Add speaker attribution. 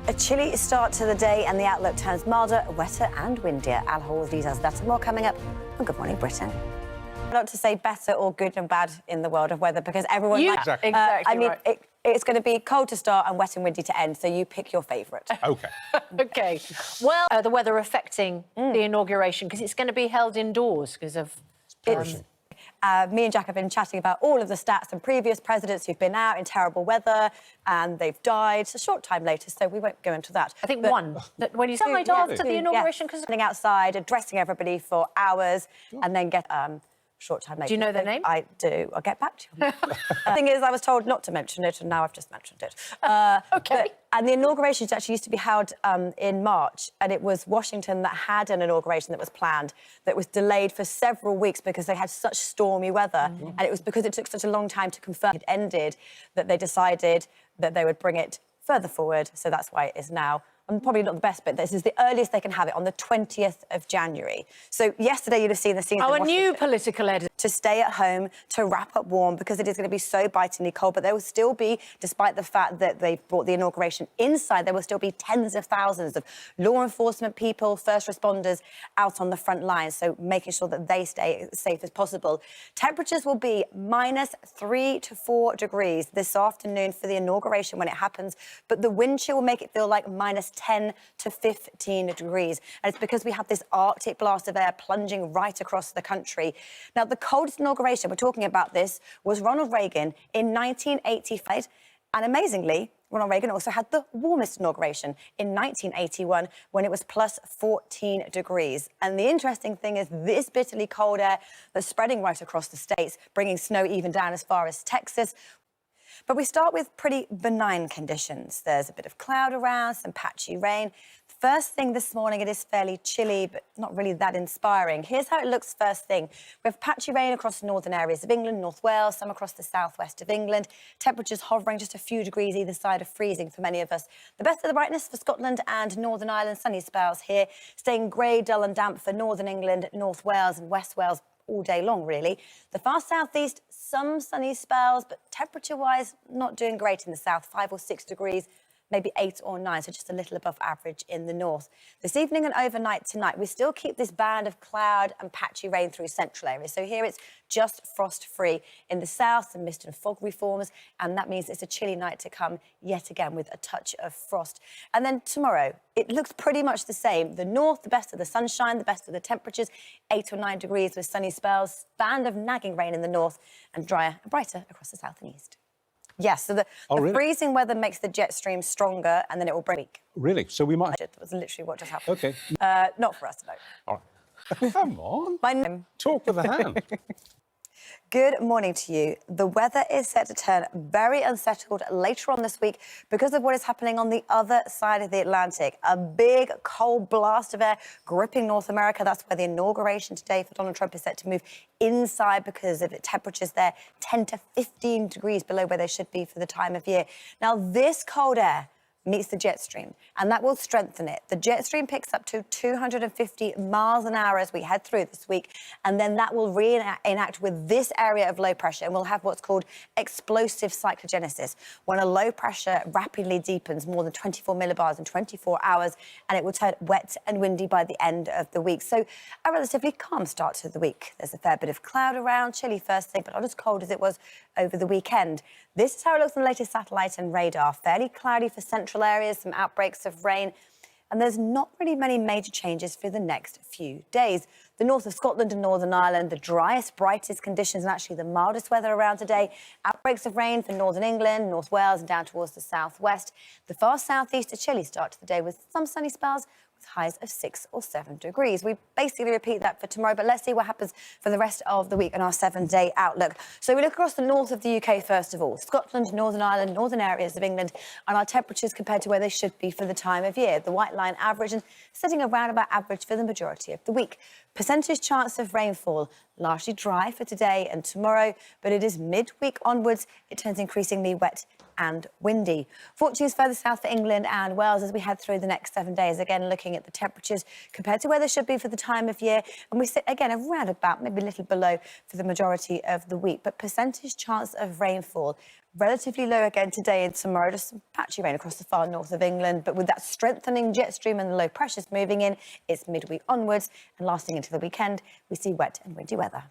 Speaker 1: A chilly start to the day and the outlook turns milder, wetter and windier. Al Hall with details of that and more coming up on Good Morning Britain. Not to say better or good and bad in the world of weather because everyone...
Speaker 2: Exactly
Speaker 1: I mean,
Speaker 2: right.
Speaker 1: it's going to be cold to start and wet and windy to end, so you pick your favourite.
Speaker 2: OK.
Speaker 3: OK. Well, the weather affecting the inauguration because it's going to be held indoors because of...
Speaker 1: Me and Jack have been chatting about all of the stats and previous presidents who've been out in terrible weather and they've died a short time later, so we won't go into that.
Speaker 3: I think one. When you died after the inauguration...
Speaker 1: because standing outside, addressing everybody for hours and then get... short time later.
Speaker 3: Do you know their name?
Speaker 1: I do. I'll get back to you. The thing is, I was told not to mention it, and now I've just mentioned it.
Speaker 3: OK.
Speaker 1: And the inauguration actually used to be held in March, and it was Washington that had an inauguration that was planned, that was delayed for several weeks because they had such stormy weather. And it was because it took such a long time to confirm it ended that they decided that they would bring it further forward. So that's why it is now. And probably not the best, but this is the earliest they can have it, on the 20th of January. So yesterday you'd have seen the scenes in Washington.
Speaker 3: New political editor.
Speaker 1: To stay at home, to wrap up warm, because it is going to be so bitingly cold. But there will still be, despite the fact that they've brought the inauguration inside, there will still be tens of thousands of law enforcement people, first responders out on the front lines, so making sure that they stay as safe as possible. Temperatures will be -3 to 4 degrees this afternoon for the inauguration when it happens, but the wind chill will make it feel like -10 to 15 degrees. And it's because we have this Arctic blast of air plunging right across the country. Now, the coldest inauguration, we're talking about this, was Ronald Reagan in 1985. And amazingly, Ronald Reagan also had the warmest inauguration in 1981 when it was +14 degrees. And the interesting thing is this bitterly cold air that's spreading right across the states, bringing snow even down as far as Texas. But we start with pretty benign conditions. There's a bit of cloud around, some patchy rain. First thing this morning, it is fairly chilly, but not really that inspiring. Here's how it looks first thing. We have patchy rain across the northern areas of England, North Wales, some across the southwest of England. Temperatures hovering just a few degrees either side of freezing for many of us. The best of the brightness for Scotland and Northern Ireland. Sunny spells here, staying grey, dull and damp for Northern England, North Wales and West Wales all day long, really. The far southeast, some sunny spells, but temperature-wise, not doing great in the south, 5 or 6 degrees, maybe 8 or 9, so just a little above average in the north. This evening and overnight tonight, we still keep this band of cloud and patchy rain through central areas. So here it's just frost-free. In the south, the mist and fog reforms, and that means it's a chilly night to come yet again with a touch of frost. And then tomorrow, it looks pretty much the same. The north, the best of the sunshine, the best of the temperatures, 8 or 9 degrees with sunny spells, band of nagging rain in the north, and drier and brighter across the south and east. Yes, so the freezing weather makes the jet stream stronger, and then it will bring...
Speaker 2: Really? So we might...
Speaker 1: That was literally what just happened.
Speaker 2: OK.
Speaker 1: Not for us, no.
Speaker 2: All right. Come on.
Speaker 1: My name.
Speaker 2: Talk with a hand.
Speaker 1: Good morning to you. The weather is set to turn very unsettled later on this week because of what is happening on the other side of the Atlantic. A big cold blast of air gripping North America. That's where the inauguration today for Donald Trump is set to move inside because of the temperatures there 10 to 15 degrees below where they should be for the time of year. Now, this cold air meets the jet stream, and that will strengthen it. The jet stream picks up to 250 miles an hour as we head through this week, and then that will reenact with this area of low pressure, and we'll have what's called explosive cyclogenesis, when a low pressure rapidly deepens more than 24 millibars in 24 hours, and it will turn wet and windy by the end of the week. So a relatively calm start to the week. There's a fair bit of cloud around, chilly first thing, but not as cold as it was over the weekend. This is how it looks on the latest satellite and radar. Fairly cloudy for central areas, some outbreaks of rain, and there's not really many major changes for the next few days. The north of Scotland and Northern Ireland, the driest, brightest conditions and actually the mildest weather around today. Outbreaks of rain for Northern England, North Wales and down towards the southwest. The far southeast, a chilly start to the day with some sunny spells, with highs of 6 or 7 degrees. We basically repeat that for tomorrow, but let's see what happens for the rest of the week in our 7-day outlook. So we look across the north of the UK first of all, Scotland, Northern Ireland, northern areas of England, and our temperatures compared to where they should be for the time of year. The white line average and sitting around about average for the majority of the week. Percentage chance of rainfall, largely dry for today and tomorrow, but it is midweek onwards, it turns increasingly wet and windy. Fortunes further south for England and Wales as we head through the next 7 days. Again, looking at the temperatures compared to where they should be for the time of year. And we sit, again, around about, maybe a little below for the majority of the week. But percentage chance of rainfall relatively low again today and tomorrow, just some patchy rain across the far north of England. But with that strengthening jet stream and the low pressures moving in, it's midweek onwards and lasting into the weekend, we see wet and windy weather.